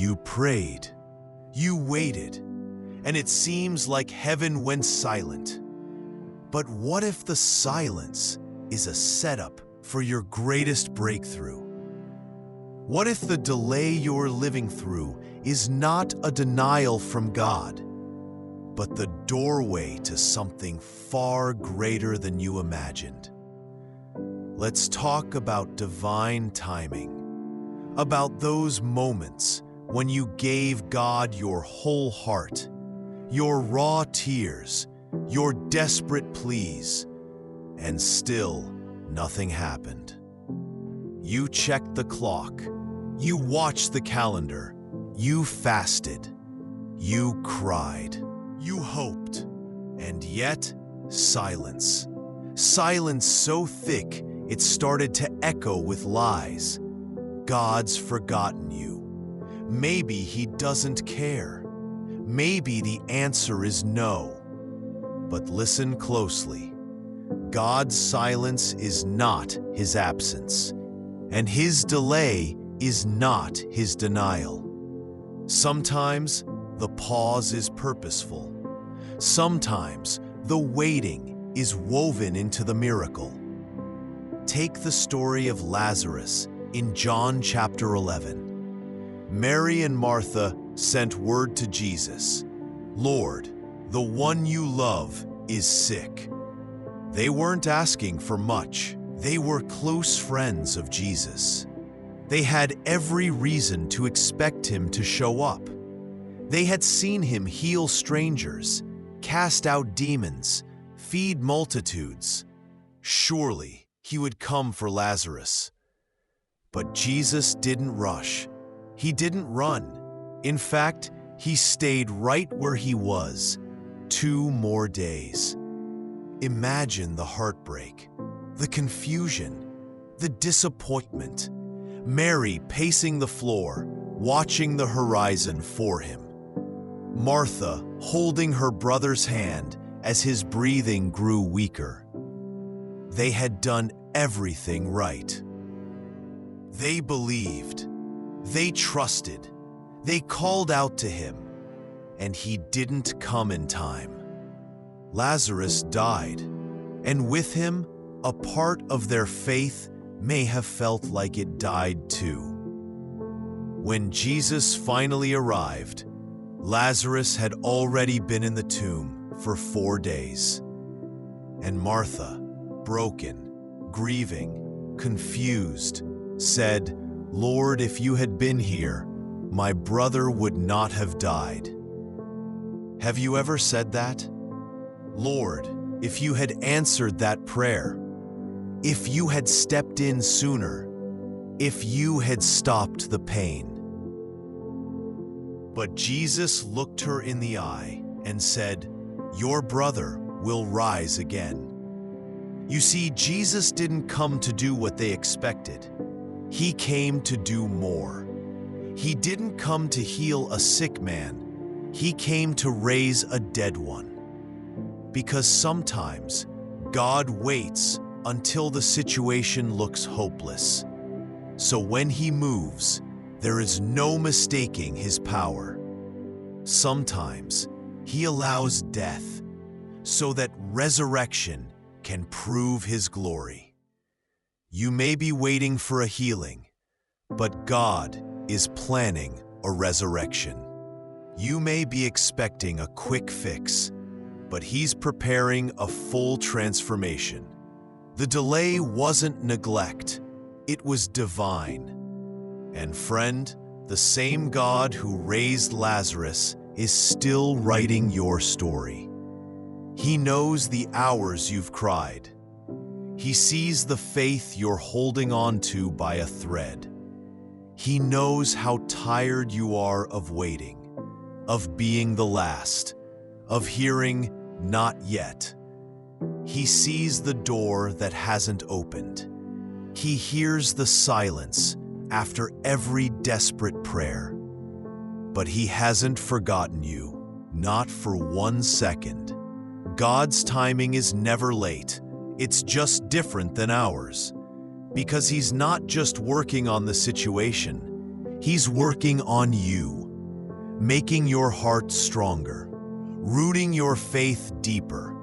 You prayed, you waited, and it seems like heaven went silent. But what if the silence is a setup for your greatest breakthrough? What if the delay you're living through is not a denial from God, but the doorway to something far greater than you imagined? Let's talk about divine timing, about those moments when you gave God your whole heart, your raw tears, your desperate pleas, and still nothing happened. You checked the clock, you watched the calendar, you fasted, you cried, you hoped, and yet silence. Silence so thick it started to echo with lies. God's forgotten you. Maybe he doesn't care. Maybe the answer is no. But listen closely. God's silence is not his absence, and his delay is not his denial. Sometimes the pause is purposeful. Sometimes the waiting is woven into the miracle. Take the story of Lazarus in John chapter 11. Mary and Martha sent word to Jesus, "Lord, the one you love is sick." They weren't asking for much. They were close friends of Jesus. They had every reason to expect him to show up. They had seen him heal strangers, cast out demons, feed multitudes. Surely he would come for Lazarus. But Jesus didn't rush. He didn't run. In fact, he stayed right where he was, 2 more days. Imagine the heartbreak, the confusion, the disappointment. Mary pacing the floor, watching the horizon for him. Martha holding her brother's hand as his breathing grew weaker. They had done everything right. They believed, they trusted, they called out to him, and he didn't come in time. Lazarus died, and with him, a part of their faith may have felt like it died too. When Jesus finally arrived, Lazarus had already been in the tomb for 4 days. And Martha, broken, grieving, confused, said, "Lord, if you had been here, my brother would not have died." Have you ever said that? Lord, if you had answered that prayer, if you had stepped in sooner, if you had stopped the pain. But Jesus looked her in the eye and said, "Your brother will rise again." You see, Jesus didn't come to do what they expected. He came to do more. He didn't come to heal a sick man. He came to raise a dead one. Because sometimes God waits until the situation looks hopeless. So when he moves, there is no mistaking his power. Sometimes he allows death so that resurrection can prove his glory. You may be waiting for a healing, but God is planning a resurrection. You may be expecting a quick fix, but he's preparing a full transformation. The delay wasn't neglect, it was divine. And friend, the same God who raised Lazarus is still writing your story. He knows the hours you've cried. He sees the faith you're holding on to by a thread. He knows how tired you are of waiting, of being the last, of hearing, "Not yet." He sees the door that hasn't opened. He hears the silence after every desperate prayer. But he hasn't forgotten you, not for 1 second. God's timing is never late. It's just different than ours. Because he's not just working on the situation. He's working on you, making your heart stronger, rooting your faith deeper,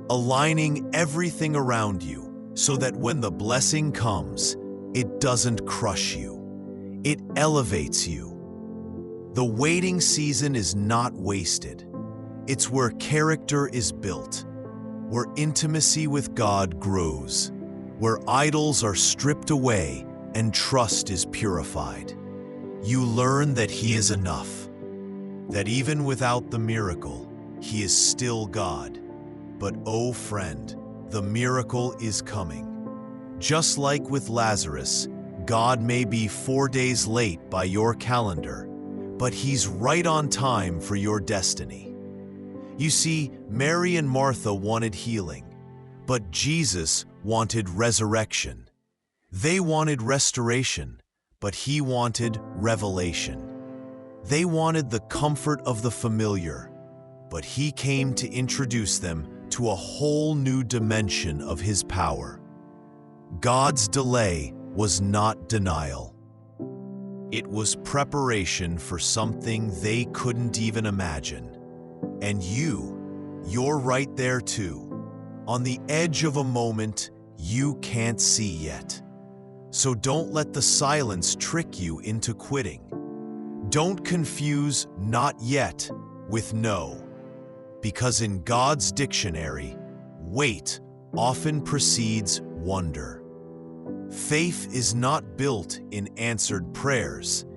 aligning everything around you so that when the blessing comes, it doesn't crush you. It elevates you. The waiting season is not wasted. It's where character is built, where intimacy with God grows, where idols are stripped away and trust is purified. You learn that He is enough, that even without the miracle, He is still God. But oh friend, the miracle is coming. Just like with Lazarus, God may be 4 days late by your calendar, but He's right on time for your destiny. You see, Mary and Martha wanted healing, but Jesus wanted resurrection. They wanted restoration, but He wanted revelation. They wanted the comfort of the familiar, but He came to introduce them to a whole new dimension of His power. God's delay was not denial. It was preparation for something they couldn't even imagine. And you're right there too, on the edge of a moment you can't see yet. So don't let the silence trick you into quitting. Don't confuse "not yet" with "no," because in God's dictionary, wait often precedes wonder. Faith is not built in answered prayers.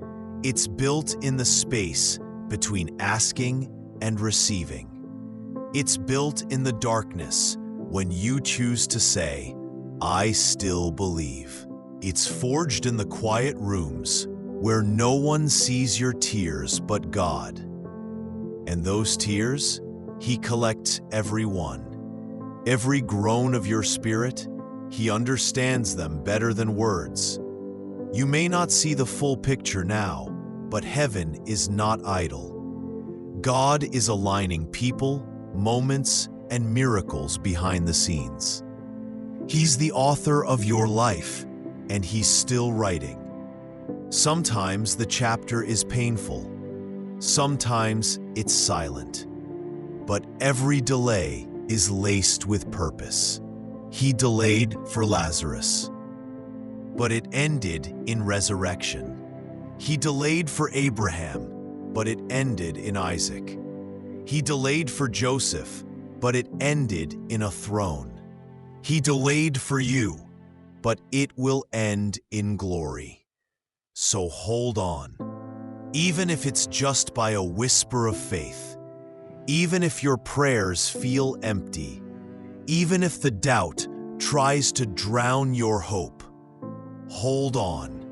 It's built in the space between asking and receiving. It's built in the darkness when you choose to say, "I still believe." It's forged in the quiet rooms where no one sees your tears but God. And those tears, He collects every one. Every groan of your spirit, He understands them better than words. You may not see the full picture now, but heaven is not idle. God is aligning people, moments, and miracles behind the scenes. He's the author of your life, and He's still writing. Sometimes the chapter is painful. Sometimes it's silent. But every delay is laced with purpose. He delayed for Lazarus, but it ended in resurrection. He delayed for Abraham, but it ended in Isaac. He delayed for Joseph, but it ended in a throne. He delayed for you, but it will end in glory. So hold on, even if it's just by a whisper of faith, even if your prayers feel empty, even if the doubt tries to drown your hope. Hold on,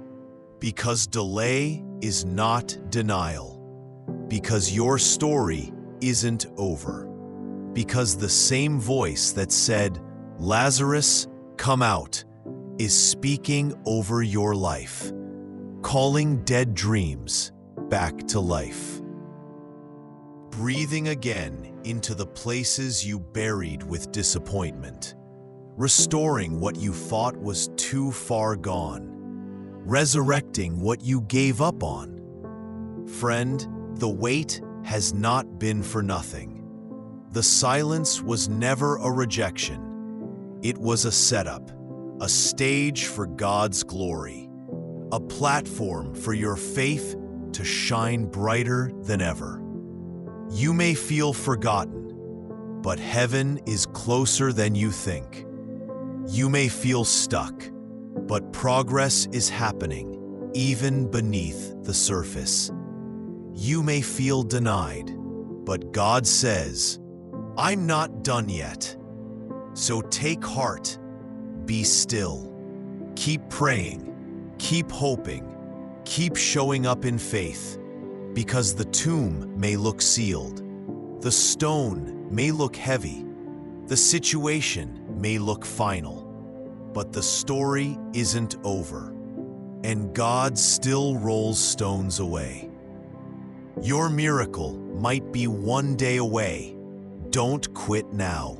because delay is not denial, because your story isn't over, because the same voice that said, "Lazarus, come out," is speaking over your life, calling dead dreams back to life. Breathing again into the places you buried with disappointment, restoring what you thought was too far gone, resurrecting what you gave up on. Friend, the wait has not been for nothing. The silence was never a rejection. It was a setup, a stage for God's glory, a platform for your faith to shine brighter than ever. You may feel forgotten, but heaven is closer than you think. You may feel stuck, but progress is happening even beneath the surface. You may feel denied, but God says, "I'm not done yet." So take heart, be still, keep praying, keep hoping, keep showing up in faith, because the tomb may look sealed, the stone may look heavy, the situation may look final, but the story isn't over, and God still rolls stones away. Your miracle might be one day away. Don't quit now.